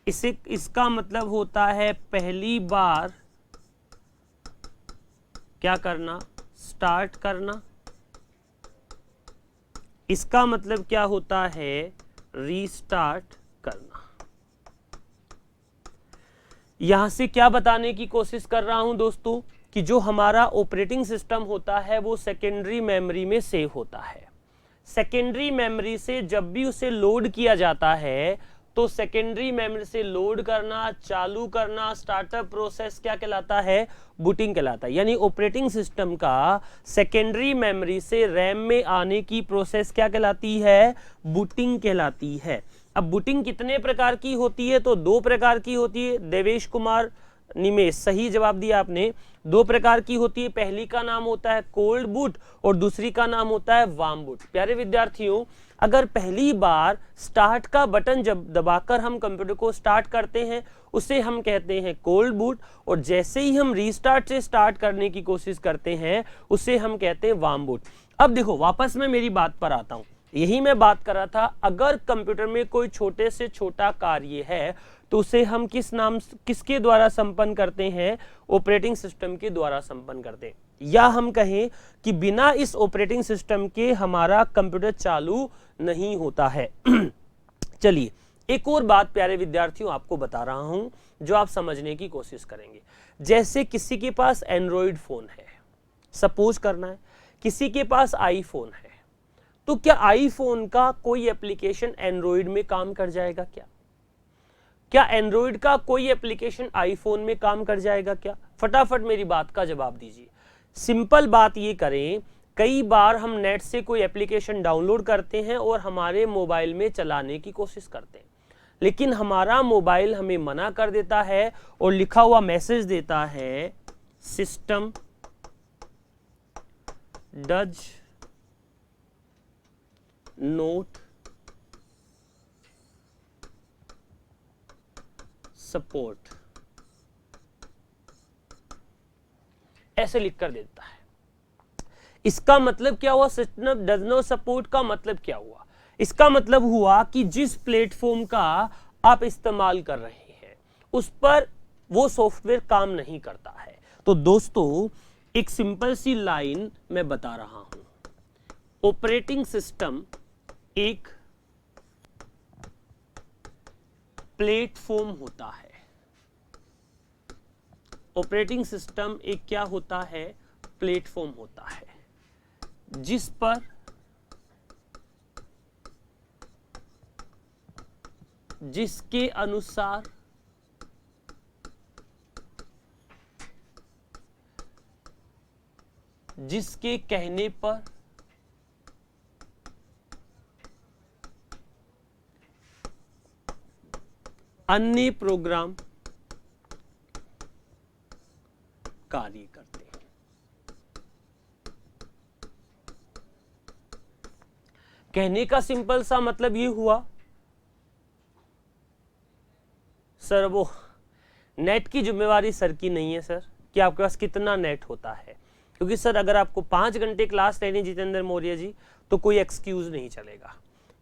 इसका मतलब होता है पहली बार क्या करना? स्टार्ट करना। इसका मतलब क्या होता है? रीस्टार्ट करना। यहां से क्या बताने की कोशिश कर रहा हूं दोस्तों कि जो हमारा ऑपरेटिंग सिस्टम होता है वो सेकेंडरी मेमोरी में सेव होता है। सेकेंडरी मेमोरी से जब भी उसे लोड किया जाता है तो सेकेंडरी मेमोरी से लोड करना, चालू करना, स्टार्टअप प्रोसेस क्या कहलाता है? बूटिंग कहलाता है। यानी ऑपरेटिंग सिस्टम का सेकेंडरी मेमोरी से रैम में आने की प्रोसेस क्या कहलाती है? बूटिंग कहलाती है। अब बूटिंग कितने प्रकार की होती है? तो 2 प्रकार की होती है। देवेश कुमार निमेश, सही जवाब दिया आपने। 2 प्रकार की होती है। पहली का नाम होता है कोल्ड बूट और दूसरी का नाम होता है वार्म बूट। प्यारे विद्यार्थियों, अगर पहली बार स्टार्ट का बटन जब दबाकर हम कंप्यूटर को स्टार्ट करते हैं उसे हम कहते हैं कोल्ड बूट, और जैसे ही हम रीस्टार्ट से स्टार्ट करने की कोशिश करते हैं उसे हम कहते हैं वार्म बूट। अब देखो, वापस मैं मेरी बात पर आता हूं। यही मैं बात कर रहा था, अगर कंप्यूटर में कोई छोटे से छोटा कार्य है तो उसे हम किसके द्वारा संपन्न करते हैं? ऑपरेटिंग सिस्टम के द्वारा संपन्न करते हैं। या हम कहें कि बिना इस ऑपरेटिंग सिस्टम के हमारा कंप्यूटर चालू नहीं होता है। चलिए, एक और बात प्यारे विद्यार्थियों आपको बता रहा हूं जो आप समझने की कोशिश करेंगे। जैसे किसी के पास एंड्रॉइड फोन है, सपोज करना है किसी के पास आईफोन है, तो क्या आईफोन का कोई एप्लीकेशन एंड्रॉइड में काम कर जाएगा? क्या एंड्रॉइड का कोई एप्लीकेशन आईफोन में काम कर जाएगा क्या? फटाफट मेरी बात का जवाब दीजिए। सिंपल बात ये करें, कई बार हम नेट से कोई एप्लीकेशन डाउनलोड करते हैं और हमारे मोबाइल में चलाने की कोशिश करते हैं, लेकिन हमारा मोबाइल हमें मना कर देता है और लिखा हुआ मैसेज देता है सिस्टम डज नोट सपोर्ट, ऐसे लिख कर देता है। इसका मतलब क्या हुआ? सिस्टम डज नॉट सपोर्ट का मतलब क्या हुआ? इसका मतलब हुआ कि जिस प्लेटफॉर्म का आप इस्तेमाल कर रहे हैं उस पर वो सॉफ्टवेयर काम नहीं करता है। तो दोस्तों, एक सिंपल सी लाइन मैं बता रहा हूं। ऑपरेटिंग सिस्टम एक प्लेटफॉर्म होता है। ऑपरेटिंग सिस्टम एक क्या होता है? प्लेटफॉर्म होता है जिस पर जिसके अनुसार जिसके कहने पर अन्य प्रोग्राम कार्य करते हैं। कहने का सिंपल सा मतलब ये हुआ सर वो नेट की जिम्मेवारी सर की नहीं है सर कि आपके पास कितना नेट होता है, क्योंकि सर अगर आपको 5 घंटे क्लास लेनी जितेंद्र मौर्य जी तो कोई एक्सक्यूज नहीं चलेगा।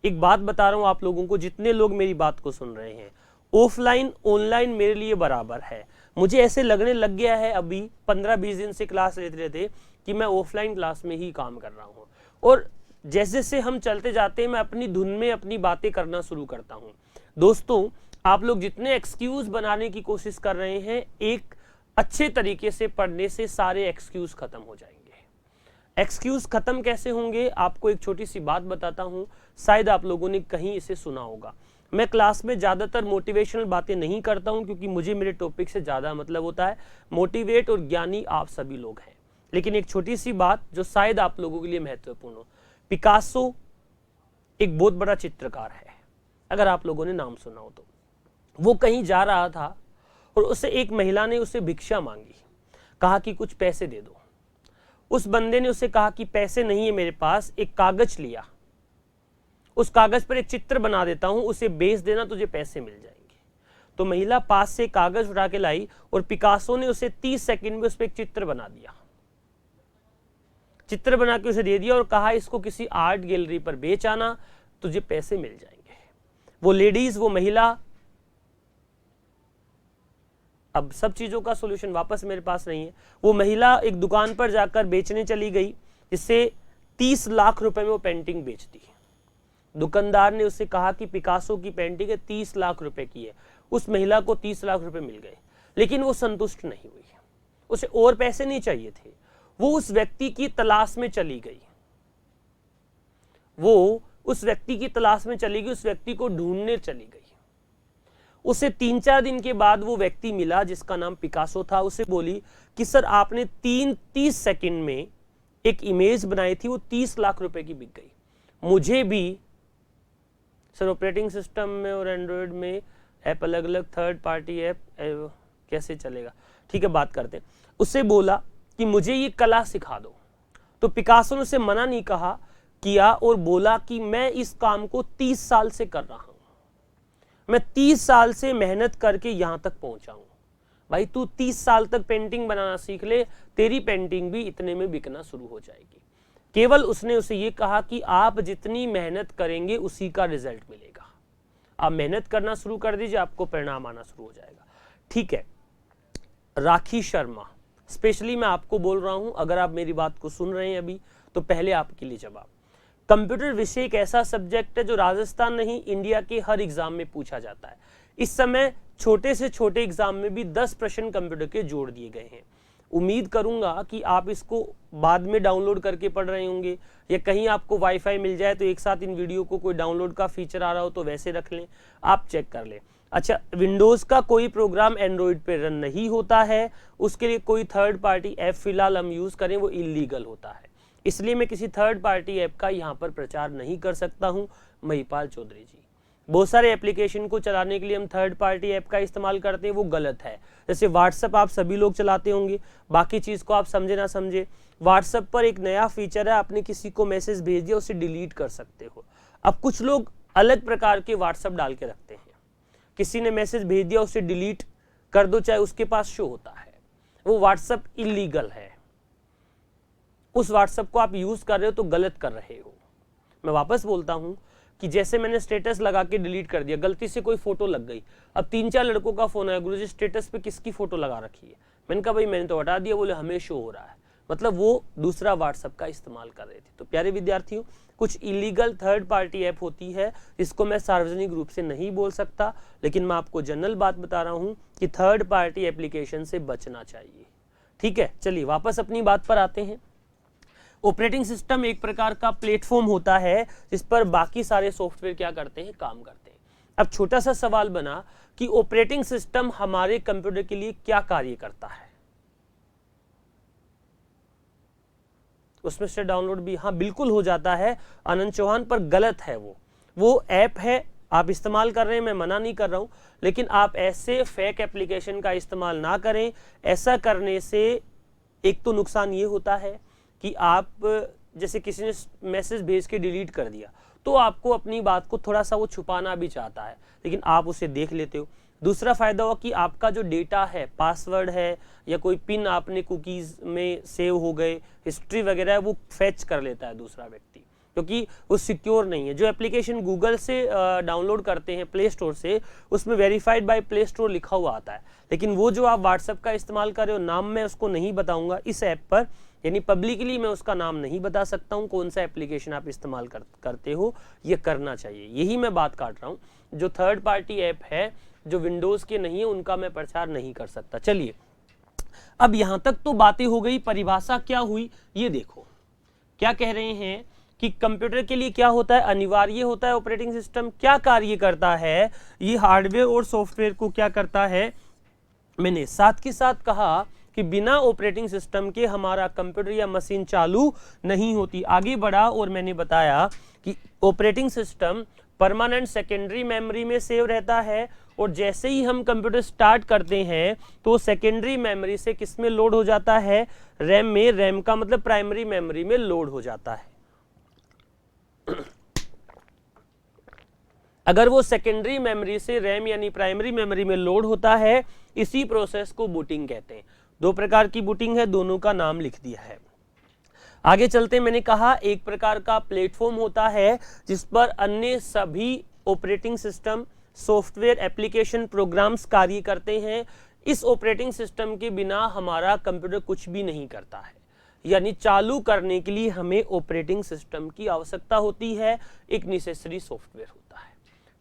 एक बात बता रहा हूं आप लोगों को, जितने लोग मेरी बात को सुन रहे हैं, ऑफलाइन ऑनलाइन मेरे लिए बराबर है। मुझे ऐसे लगने लग गया है अभी 15-20 दिन से क्लास लेते रहते कि मैं ऑफलाइन क्लास में ही काम कर रहा हूँ, और जैसे जैसे हम चलते जाते हैं मैं अपनी धुन में अपनी बातें करना शुरू करता हूँ। दोस्तों, आप लोग जितने एक्सक्यूज बनाने की कोशिश कर रहे हैं, एक अच्छे तरीके से पढ़ने से सारे एक्सक्यूज खत्म हो जाएंगे। एक्सक्यूज खत्म कैसे होंगे? आपको एक छोटी सी बात बताता हूं, शायद आप लोगों ने कहीं इसे सुना होगा। मैं क्लास में ज्यादातर मोटिवेशनल बातें नहीं करता हूं क्योंकि मुझे मेरे टॉपिक से ज्यादा मतलब होता है मोटिवेट और ज्ञानी आप सभी लोग हैं। लेकिन एक छोटी सी बात जो शायद आप लोगों के लिए महत्वपूर्ण हो, पिकासो एक बहुत बड़ा चित्रकार है, अगर आप लोगों ने नाम सुना हो तो। वो कहीं जा रहा था और उसे एक महिला ने उसे भिक्षा मांगी, कहा कि कुछ पैसे दे दो। उस बंदे ने उसे कहा कि पैसे नहीं है मेरे पास, एक कागज लिया, उस कागज पर एक चित्र बना देता हूं, उसे बेच देना, तुझे पैसे मिल जाएंगे। तो महिला पास से कागज उठा के लाई और पिकासो ने उसे 30 सेकंड में उस पर एक चित्र बना दिया, चित्र बना के उसे दे दिया और कहा इसको किसी आर्ट गैलरी पर बेच आना, तुझे पैसे मिल जाएंगे। वो लेडीज, वो महिला, अब सब चीजों का सॉल्यूशन वापस मेरे पास नहीं है, वो महिला एक दुकान पर जाकर बेचने चली गई, जिससे 30 लाख रुपए में वो पेंटिंग बेच दी। दुकानदार ने उससे कहा कि पिकासो की पेंटिंग 30 लाख रुपए की है। उस महिला को 30 लाख रुपए मिल गए, लेकिन वो संतुष्ट नहीं हुई, उसे और पैसे नहीं चाहिए थे। वो उस व्यक्ति की तलाश में चली गई, वो उस व्यक्ति की तलाश में चली गई, उस व्यक्ति को ढूंढने चली गई। उसे 3-4 दिन के बाद वो व्यक्ति मिला जिसका नाम पिकासो था। उसे बोली कि सर आपने 30 सेकंड में एक इमेज बनाई थी, वो 30 लाख रुपए की बिक गई। मुझे भी सर ऑपरेटिंग सिस्टम में और एंड्रॉयड में ऐप अलग अलग, थर्ड पार्टी ऐप कैसे चलेगा, ठीक है बात करते हैं। उससे बोला कि मुझे ये कला सिखा दो। तो पिकासो ने उसे मना नहीं किया और बोला कि मैं इस काम को 30 साल से कर रहा हूं, मैं 30 साल से मेहनत करके यहां तक पहुंचा हूं। भाई तू 30 साल तक पेंटिंग बनाना सीख ले, तेरी पेंटिंग भी इतने में बिकना शुरू हो जाएगी। केवल उसने उसे ये कहा कि आप जितनी मेहनत करेंगे उसी का रिजल्ट मिलेगा, आप मेहनत करना शुरू कर दीजिए, आपको परिणाम आना शुरू हो जाएगा। ठीक है, राखी शर्मा, स्पेशली मैं आपको बोल रहा हूं, अगर आप मेरी बात को सुन रहे हैं अभी तो पहले आपके लिए जवाब। कंप्यूटर विषय एक ऐसा सब्जेक्ट है जो राजस्थान नहीं इंडिया के हर एग्जाम में पूछा जाता है। इस समय छोटे से छोटे एग्जाम में भी 10 प्रश्न कंप्यूटर के जोड़ दिए गए हैं। उम्मीद करूंगा कि आप इसको बाद में डाउनलोड करके पढ़ रहे होंगे, या कहीं आपको वाईफाई मिल जाए तो एक साथ इन वीडियो को कोई डाउनलोड का फीचर आ रहा हो तो वैसे रख लें, आप चेक कर लें। अच्छा, विंडोज का कोई प्रोग्राम एंड्रॉइड पे रन नहीं होता है, उसके लिए कोई थर्ड पार्टी ऐप फिलहाल हम यूज करें वो इलीगल होता है, इसलिए मैं किसी थर्ड पार्टी ऐप का यहाँ पर प्रचार नहीं कर सकता हूँ। महिपाल चौधरी जी, बहुत सारे एप्लीकेशन को चलाने के लिए हम थर्ड पार्टी ऐप का इस्तेमाल करते हैं, वो गलत है। जैसे व्हाट्सएप आप सभी लोग चलाते होंगे, बाकी चीज़ को आप समझे ना समझे, व्हाट्सएप पर एक नया फीचर है, आपने किसी को मैसेज भेज दिया उसे डिलीट कर सकते हो। अब कुछ लोग अलग प्रकार के व्हाट्सएप डाल के रखते हैं, किसी ने मैसेज भेज दिया उसे डिलीट कर दो, चाहे उसके पास शो होता है, वो व्हाट्सएप इलीगल है। उस व्हाट्सएप को आप यूज कर रहे हो तो गलत कर रहे हो। मैं वापस बोलता हूं कि जैसे मैंने स्टेटस लगा के डिलीट कर दिया, गलती से कोई फोटो लग गई, अब 3-4 लड़कों का फोन आया, गुरुजी स्टेटस पे किसकी फोटो लगा रखी है, मैंने कहा भाई मैंने तो हटा दिया, बोले हमें शो हो रहा है, मतलब वो दूसरा व्हाट्सएप का इस्तेमाल कर रहे थे। तो प्यारे विद्यार्थियों, कुछ इलीगल थर्ड पार्टी ऐप होती है, इसको मैं सार्वजनिक रूप से नहीं बोल सकता, लेकिन मैं आपको जनरल बात बता रहा हूं कि थर्ड पार्टी एप्लीकेशन से बचना चाहिए। ठीक है, चलिए वापस अपनी बात पर आते हैं। ऑपरेटिंग सिस्टम एक प्रकार का प्लेटफॉर्म होता है जिस पर बाकी सारे सॉफ्टवेयर क्या करते हैं, काम करते हैं। अब छोटा सा सवाल बना कि ऑपरेटिंग सिस्टम हमारे कंप्यूटर के लिए क्या कार्य करता है। उसमें से डाउनलोड भी हाँ बिल्कुल हो जाता है आनंद चौहान, पर गलत है। वो ऐप है, आप इस्तेमाल कर रहे हैं, मैं मना नहीं कर रहा हूं, लेकिन आप ऐसे फेक एप्लीकेशन का इस्तेमाल ना करें। ऐसा करने से एक तो नुकसान ये होता है कि आप जैसे किसी ने मैसेज भेज के डिलीट कर दिया तो आपको अपनी बात को थोड़ा सा वो छुपाना भी चाहता है, लेकिन आप उसे देख लेते हो। दूसरा फायदा हुआ कि आपका जो डेटा है, पासवर्ड है या कोई पिन आपने कुकीज में सेव हो गए, हिस्ट्री वगैरह है, वो फेच कर लेता है दूसरा व्यक्ति, क्योंकि वो सिक्योर नहीं है। जो एप्लीकेशन गूगल से डाउनलोड करते हैं प्ले स्टोर से, उसमें वेरीफाइड बाय प्ले स्टोर लिखा हुआ आता है, लेकिन वो जो आप व्हाट्सएप का इस्तेमाल कर रहे हो, नाम मैं उसको नहीं बताऊंगा इस ऐप पर, यानी पब्लिकली मैं उसका नाम नहीं बता सकता हूं, कौन सा एप्लीकेशन आप इस्तेमाल करते हो, ये करना चाहिए। यही मैं बात काट रहा हूं। जो थर्ड पार्टी ऐप है जो विंडोज के नहीं है, उनका मैं प्रचार नहीं कर सकता। चलिए, अब यहां तक तो बातें हो गई, परिभाषा क्या हुई ये देखो। क्या कह रहे हैं कि कंप्यूटर के लिए क्या होता है, अनिवार्य होता है ऑपरेटिंग सिस्टम, क्या कार्य करता है, ये हार्डवेयर और सॉफ्टवेयर को क्या करता है। मैंने साथ के साथ कहा कि बिना ऑपरेटिंग सिस्टम के हमारा कंप्यूटर या मशीन चालू नहीं होती। आगे बढ़ा और मैंने बताया कि operating system permanent secondary memory में सेव रहता है, और जैसे ही हम कंप्यूटर स्टार्ट करते हैं तो सेकेंडरी मेमोरी से किस में लोड हो जाता है, रैम में। रैम का मतलब प्राइमरी मेमोरी में लोड हो जाता है। अगर वो सेकेंडरी मेमोरी से रैम यानी प्राइमरी मेमोरी में लोड होता है, इसी प्रोसेस को बूटिंग कहते हैं। दो प्रकार की बूटिंग है, दोनों का नाम लिख दिया है। आगे चलते, मैंने कहा एक प्रकार का प्लेटफॉर्म होता है जिस पर अन्य सभी operating system, software, application, programs कार्य करते हैं। इस ऑपरेटिंग सिस्टम के बिना हमारा कंप्यूटर कुछ भी नहीं करता है, यानी चालू करने के लिए हमें ऑपरेटिंग सिस्टम की आवश्यकता होती है, एक नेसेसरी सॉफ्टवेयर होता है।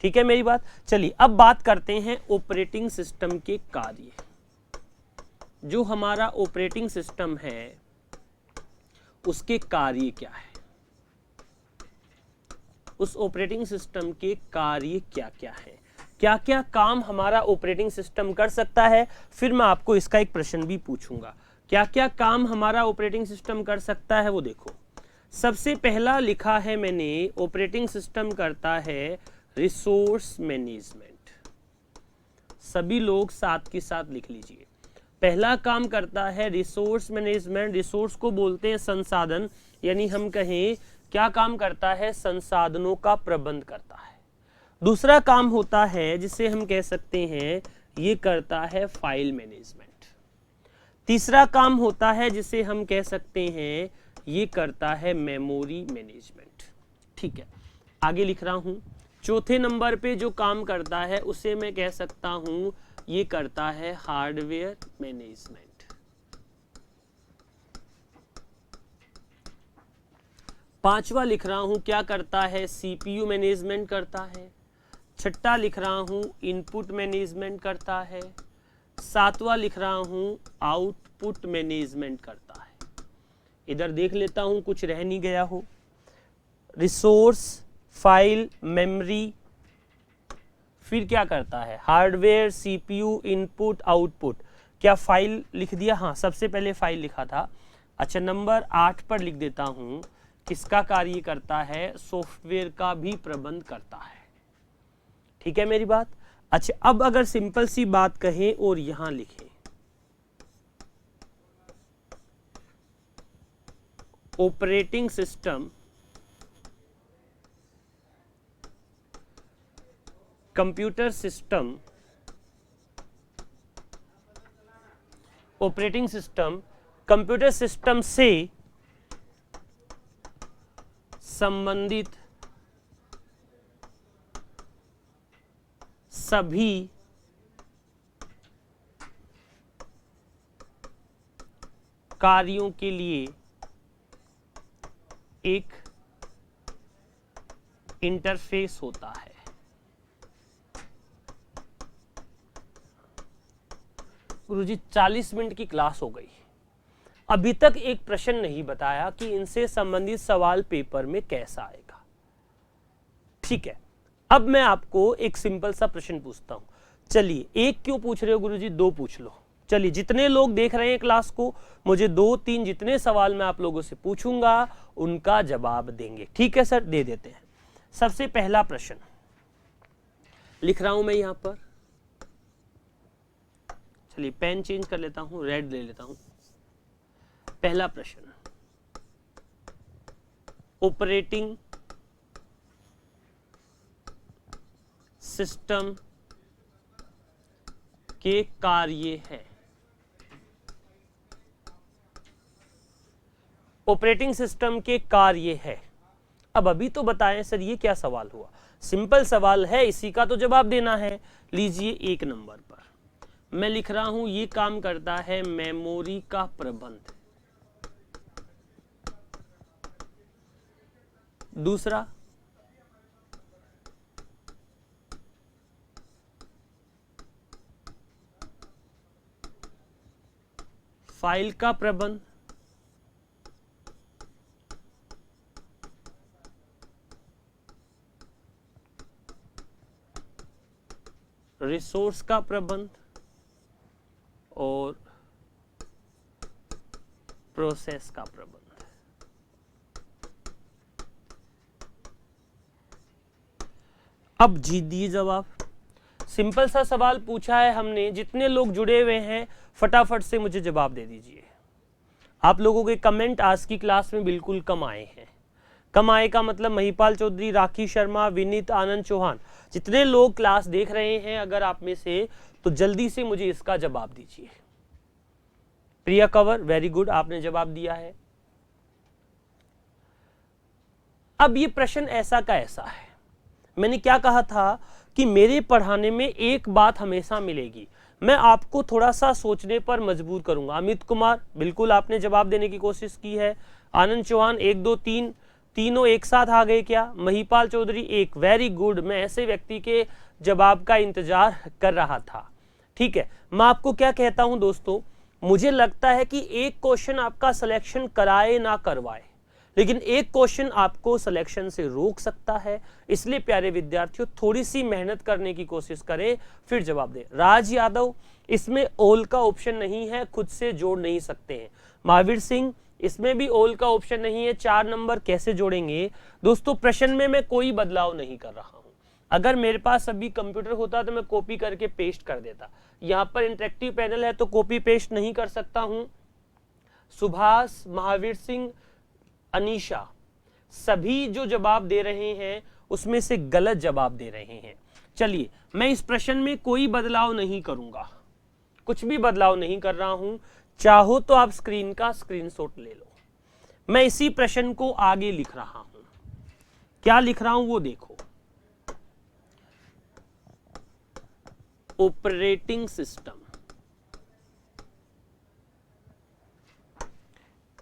ठीक है मेरी बात। चलिए अब बात करते हैं ऑपरेटिंग सिस्टम के कार्य। जो हमारा ऑपरेटिंग सिस्टम है उसके कार्य क्या है, उस ऑपरेटिंग सिस्टम के कार्य क्या क्या है, क्या क्या काम हमारा ऑपरेटिंग सिस्टम कर सकता है। फिर मैं आपको इसका एक प्रश्न भी पूछूंगा, क्या क्या काम हमारा ऑपरेटिंग सिस्टम कर सकता है वो देखो। सबसे पहला लिखा है मैंने, ऑपरेटिंग सिस्टम करता है रिसोर्स मैनेजमेंट। सभी लोग साथ के साथ लिख लीजिए। पहला काम करता है रिसोर्स मैनेजमेंट। रिसोर्स को बोलते हैं संसाधन, यानी हम कहें क्या काम करता है, संसाधनों का प्रबंध करता है। दूसरा काम होता है जिसे हम कह सकते हैं ये करता है फाइल मैनेजमेंट। तीसरा काम होता है जिसे हम कह सकते हैं ये करता है मेमोरी मैनेजमेंट। ठीक है, आगे लिख रहा हूं। चौथे नंबर पे जो काम करता है उसे मैं कह सकता हूं ये करता है हार्डवेयर मैनेजमेंट। पांचवा लिख रहा हूं क्या करता है, सीपीयू मैनेजमेंट करता है। छठा लिख रहा हूं इनपुट मैनेजमेंट करता है। सातवां लिख रहा हूं आउटपुट मैनेजमेंट करता है। इधर देख लेता हूं कुछ रह नहीं गया हो। रिसोर्स, फाइल, मेमोरी, फिर क्या करता है हार्डवेयर, सीपीयू, इनपुट, आउटपुट। क्या फाइल लिख दिया? हाँ, सबसे पहले फाइल लिखा था। अच्छा, नंबर 8 पर लिख देता हूं किसका कार्य करता है, सॉफ्टवेयर का भी प्रबंध करता है। ठीक है मेरी बात। अच्छा, अब अगर सिंपल सी बात कहें और यहां लिखें operating system computer system, operating system computer system से संबंधित सभी कार्यों के लिए एक इंटरफेस होता है। गुरुजी 40 मिनट की क्लास हो गई, अभी तक एक प्रश्न नहीं बताया कि इनसे संबंधित सवाल पेपर में कैसा आएगा। ठीक है, अब मैं आपको एक सिंपल सा प्रश्न पूछता हूं। चलिए, एक क्यों पूछ रहे हो गुरुजी, दो पूछ लो। चलिए, जितने लोग देख रहे हैं क्लास को, मुझे 2-3 जितने सवाल मैं आप लोगों से पूछूंगा उनका जवाब देंगे। ठीक है सर, दे देते हैं। सबसे पहला प्रश्न लिख रहा हूं मैं यहां पर। चलिए, पेन चेंज कर लेता हूं, रेड ले लेता हूं। पहला प्रश्न, ऑपरेटिंग सिस्टम के कार्य है। ऑपरेटिंग सिस्टम के कार्य है। अब अभी तो बताएं सर ये क्या सवाल हुआ, सिंपल सवाल है, इसी का तो जवाब देना है। लीजिए, 1 नंबर पर मैं लिख रहा हूं ये काम करता है मेमोरी का प्रबंध। दूसरा, फाइल का प्रबंध। रिसोर्स का प्रबंध और प्रोसेस का प्रबंध। अब जीत दिए जवाब। सिंपल सा सवाल पूछा है हमने, जितने लोग जुड़े हुए हैं फटाफट से मुझे जवाब दे दीजिए। आप लोगों के कमेंट आज की क्लास में बिल्कुल कम आए हैं। कम आए का मतलब महिपाल चौधरी, राखी शर्मा, विनीत, आनंद चौहान, जितने लोग क्लास देख रहे हैं अगर आप में से, तो जल्दी से मुझे इसका जवाब दीजिए। प्रिया कंवर, वेरी गुड, आपने जवाब दिया है। अब ये प्रश्न ऐसा का ऐसा है, मैंने क्या कहा था कि मेरे पढ़ाने में एक बात हमेशा मिलेगी, मैं आपको थोड़ा सा सोचने पर मजबूर करूंगा। अमित कुमार, बिल्कुल आपने जवाब देने की कोशिश की है। आनंद चौहान, 1 2 3, तीनों एक साथ आ गए क्या? महिपाल चौधरी 1, वेरी गुड, मैं ऐसे व्यक्ति के जवाब का इंतजार कर रहा था। ठीक है, मैं आपको क्या कहता हूं दोस्तों, मुझे लगता है कि एक क्वेश्चन आपका सिलेक्शन कराए ना करवाए, लेकिन एक क्वेश्चन आपको सिलेक्शन से रोक सकता है। इसलिए प्यारे विद्यार्थियों, थोड़ी सी मेहनत करने की कोशिश करें, फिर जवाब दें। राज यादव, इसमें ओल का ऑप्शन नहीं है, खुद से जोड़ नहीं सकते हैं। महावीर सिंह, इसमें भी ओल का ऑप्शन नहीं है, 4 नंबर कैसे जोड़ेंगे? दोस्तों प्रश्न में मैं कोई बदलाव नहीं कर रहा हूं। अगर मेरे पास अभी कंप्यूटर होता तो मैं कॉपी करके पेस्ट कर देता। यहां पर इंटरेक्टिव पैनल है तो कॉपी पेस्ट नहीं कर सकता हूं। सुभाष, महावीर सिंह, अनीशा, सभी जो जवाब दे रहे हैं उसमें से गलत जवाब दे रहे हैं। चलिए, मैं इस प्रश्न में कोई बदलाव नहीं करूंगा, कुछ भी बदलाव नहीं कर रहा हूं। चाहो तो आप स्क्रीन का स्क्रीनशॉट ले लो। मैं इसी प्रश्न को आगे लिख रहा हूं, क्या लिख रहा हूं वो देखो। ऑपरेटिंग सिस्टम,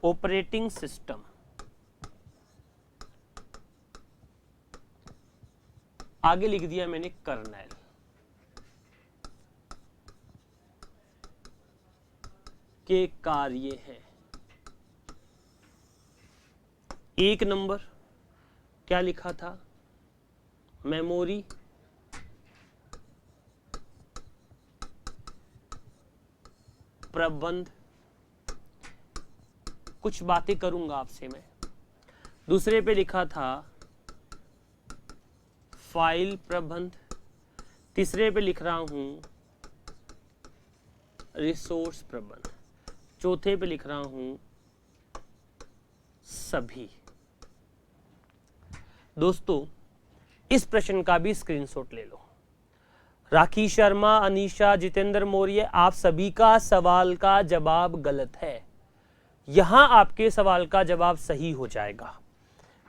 ऑपरेटिंग सिस्टम आगे लिख दिया मैंने कर्नेल। के कार्य हैं। 1 नंबर क्या लिखा था? मेमोरी, प्रबंध, कुछ बातें करूंगा आपसे मैं। दूसरे पे लिखा था फाइल प्रबंध। तीसरे पे लिख रहा हूं रिसोर्स प्रबंध। चौथे पे लिख रहा हूं सभी। दोस्तों इस प्रश्न का भी स्क्रीनशॉट ले लो। राखी शर्मा, अनीशा, जितेंद्र मौर्य, आप सभी का सवाल का जवाब गलत है। यहां आपके सवाल का जवाब सही हो जाएगा।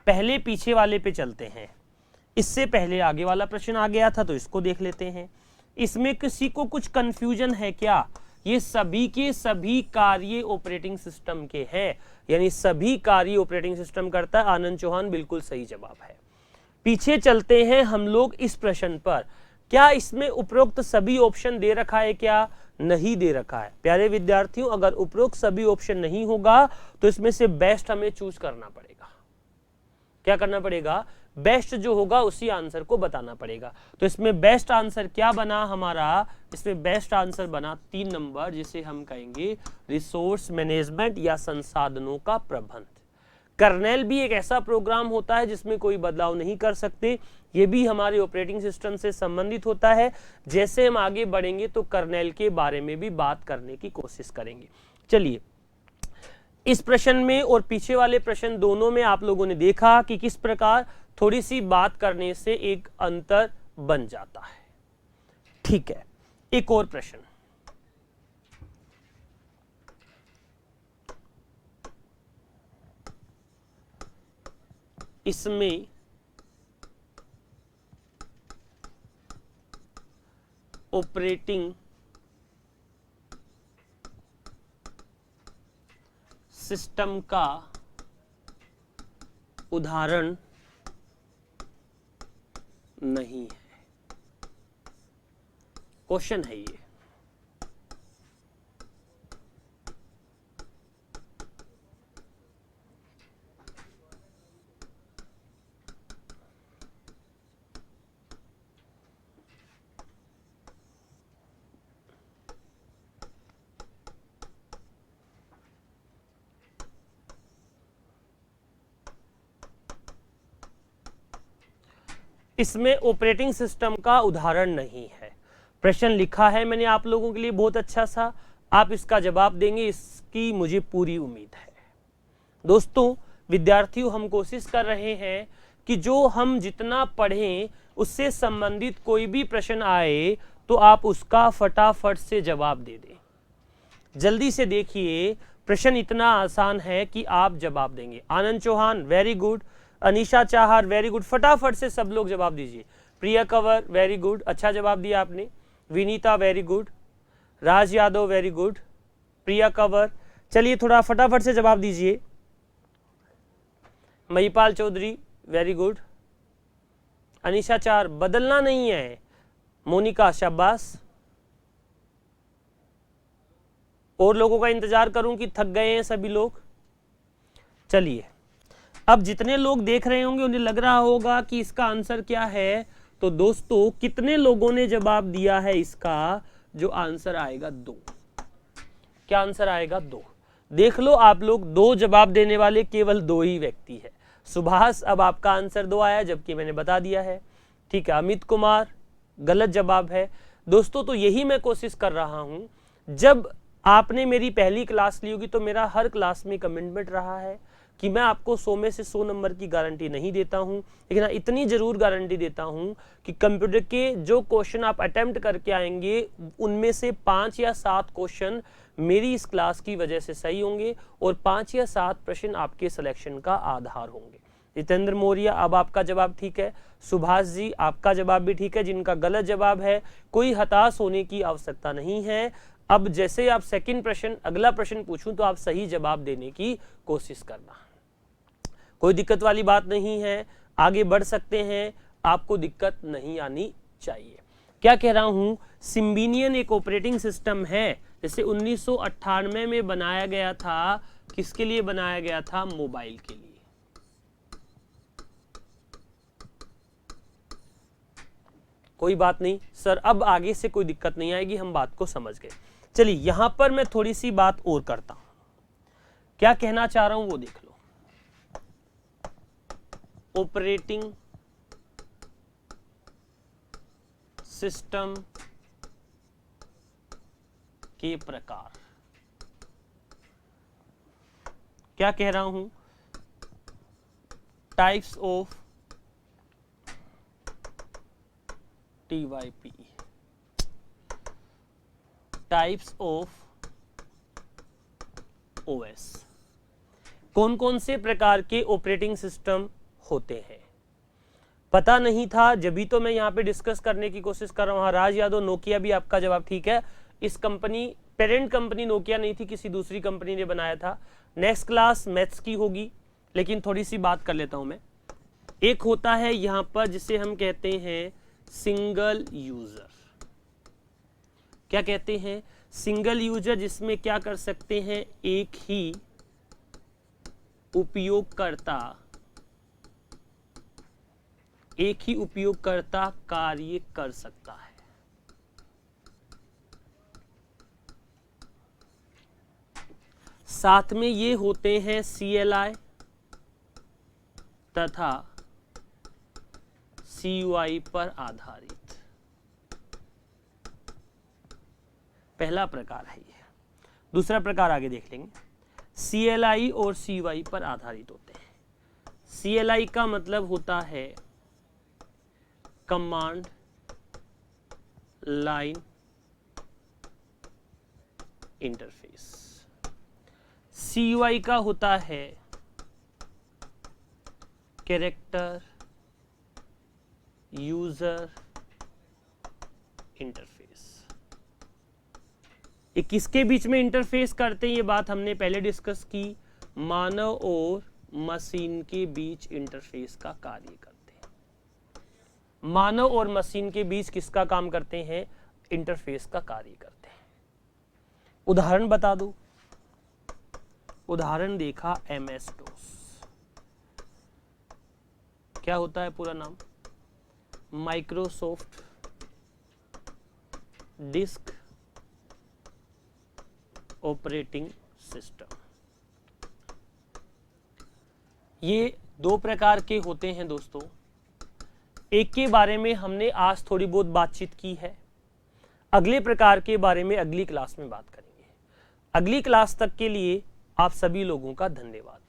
पहले पीछे वाले पे चलते हैं। इससे पहले आगे वाला प्रश्न आ गया था तो इसको देख लेते हैं। इसमें किसी को कुछ कंफ्यूजन है क्या? ये सभी के सभी कार्य ऑपरेटिंग सिस्टम के हैं, यानी सभी कार्य ऑपरेटिंग सिस्टम करता है। आनंद चौहान, बिल्कुल सही जवाब है। पीछे चलते हैं हम लोग इस प्रश्न पर। क्या इसमें उपरोक्त सभी ऑप्शन दे रखा है क्या? नहीं दे रखा है। प्यारे विद्यार्थियों, अगर उपरोक्त सभी ऑप्शन नहीं होगा तो इसमें से बेस्ट हमें चूज करना पड़ेगा। क्या करना पड़ेगा? बेस्ट जो होगा उसी आंसर को बताना पड़ेगा। तो इसमें बेस्ट आंसर क्या बना हमारा? इसमें बेस्ट आंसर बना 3 नंबर, जिसे हम कहेंगे रिसोर्स मैनेजमेंट या संसाधनों का प्रबंध। कर्नेल भी एक ऐसा प्रोग्राम होता है जिसमें कोई बदलाव नहीं कर सकते। ये भी हमारे ऑपरेटिंग सिस्टम से संबंधित होता है। जैसे हम आगे बढ़ेंगे तो कर्नेल के बारे में भी बात करने की कोशिश करेंगे। चलिए, इस प्रश्न में और पीछे वाले प्रश्न दोनों में आप लोगों ने देखा कि किस प्रकार थोड़ी सी बात करने से एक अंतर बन जाता है। ठीक है, एक और प्रश्न। इसमें ऑपरेटिंग सिस्टम का उदाहरण नहीं है। क्वेश्चन है ये। इसमें ऑपरेटिंग सिस्टम का उदाहरण नहीं है। प्रश्न लिखा है मैंने आप लोगों के लिए बहुत अच्छा सा, आप इसका जवाब देंगे इसकी मुझे पूरी उम्मीद है। दोस्तों विद्यार्थियों, हम कोशिश कर रहे हैं कि जो हम जितना पढ़ें उससे संबंधित कोई भी प्रश्न आए तो आप उसका फटाफट से जवाब दे दें। जल्दी से देखिए, प्रश्न इतना आसान है कि आप जवाब देंगे। Anand Chauhan very good, Anisha Chahar very good, फटाफट से सब लोग जवाब दीजिए। प्रिया कंवर वेरी गुड, अच्छा जवाब दिया आपने। विनीता वेरी गुड, राज यादव वेरी गुड, प्रिया कंवर, चलिए थोड़ा फटाफट से जवाब दीजिए। महिपाल चौधरी वेरी गुड, अनीशा चार, बदलना नहीं है। मोनिका शाबाश, और लोगों का इंतजार करूं कि थक गए हैं सभी लोग। चलिए, अब जितने लोग देख रहे होंगे उन्हें लग रहा होगा कि इसका आंसर क्या है। तो दोस्तों कितने लोगों ने जवाब दिया है इसका? जो आंसर आएगा 2। क्या आंसर आएगा? 2। देख लो आप लोग, 2 जवाब देने वाले केवल 2 ही व्यक्ति है। सुभाष, अब आपका आंसर 2 आया जबकि मैंने बता दिया है। ठीक है, अमित कुमार गलत जवाब है। दोस्तों तो यही मैं कोशिश कर रहा हूं, जब आपने मेरी पहली क्लास ली होगी तो मेरा हर क्लास में कमिटमेंट रहा है कि मैं आपको 100 में से 100 नंबर की गारंटी नहीं देता हूं, लेकिन हाँ इतनी जरूर गारंटी देता हूं कि कंप्यूटर के जो क्वेश्चन आप अटेम्प्ट करके आएंगे उनमें से 5 या 7 क्वेश्चन मेरी इस क्लास की वजह से सही होंगे और 5 या 7 प्रश्न आपके सिलेक्शन का आधार होंगे। जितेंद्र मौर्य, अब आपका जवाब ठीक है। सुभाष जी, आपका जवाब भी ठीक है। जिनका गलत जवाब है, कोई हताश होने की आवश्यकता नहीं है। अब जैसे आप सेकंड प्रश्न, अगला प्रश्न पूछूं तो आप सही जवाब देने की कोशिश करना, कोई दिक्कत वाली बात नहीं है, आगे बढ़ सकते हैं, आपको दिक्कत नहीं आनी चाहिए। क्या कह रहा हूं, सिम्बियन एक ऑपरेटिंग सिस्टम है, जैसे 1998 में बनाया गया था। किसके लिए बनाया गया था? मोबाइल के लिए। कोई बात नहीं सर, अब आगे से कोई दिक्कत नहीं आएगी, हम बात को समझ गए। चलिए यहां पर मैं थोड़ी सी बात और करता हूं, क्या कहना चाह रहा हूं वो देख लो। ऑपरेटिंग सिस्टम के प्रकार, क्या कह रहा हूं? Types of TYP, types of OS। कौन कौन से प्रकार के ऑपरेटिंग सिस्टम होते हैं? पता नहीं था, जब भी तो मैं यहां पे डिस्कस करने की कोशिश कर रहा हूं। राज यादव, नोकिया भी आपका जवाब ठीक है। इस कंपनी, पेरेंट कंपनी नोकिया नहीं थी, किसी दूसरी कंपनी ने बनाया था। नेक्स्ट क्लास मैथ्स की होगी, लेकिन थोड़ी सी बात कर लेता हूं मैं। एक होता है यहां पर जिसे हम कहते हैं सिंगल यूजर। क्या कहते हैं? सिंगल यूजर, जिसमें क्या कर सकते हैं, एक ही उपयोगकर्ता कार्य कर सकता है। साथ में ये होते हैं CLI तथा CUI पर आधारित। पहला प्रकार है ये। दूसरा प्रकार आगे देख लेंगे। CLI और CUI पर आधारित होते हैं। CLI का मतलब होता है कमांड लाइन इंटरफेस। CUI का होता है कैरेक्टर यूजर इंटरफेस। ये किसके बीच में इंटरफेस करते हैं? ये बात हमने पहले डिस्कस की। मानव और मशीन के बीच इंटरफेस का कार्य करते हैं। मानव और मशीन के बीच किसका काम करते हैं? इंटरफेस का कार्य करते हैं। उदाहरण बता दो। उदाहरण देखा MS DOS। क्या होता है पूरा नाम? Microsoft disk operating system. ये 2 प्रकार के होते हैं दोस्तों। एक के बारे में हमने आज थोड़ी बहुत बातचीत की है, अगले प्रकार के बारे में अगली क्लास में बात करेंगे। अगली क्लास तक के लिए आप सभी लोगों का धन्यवाद।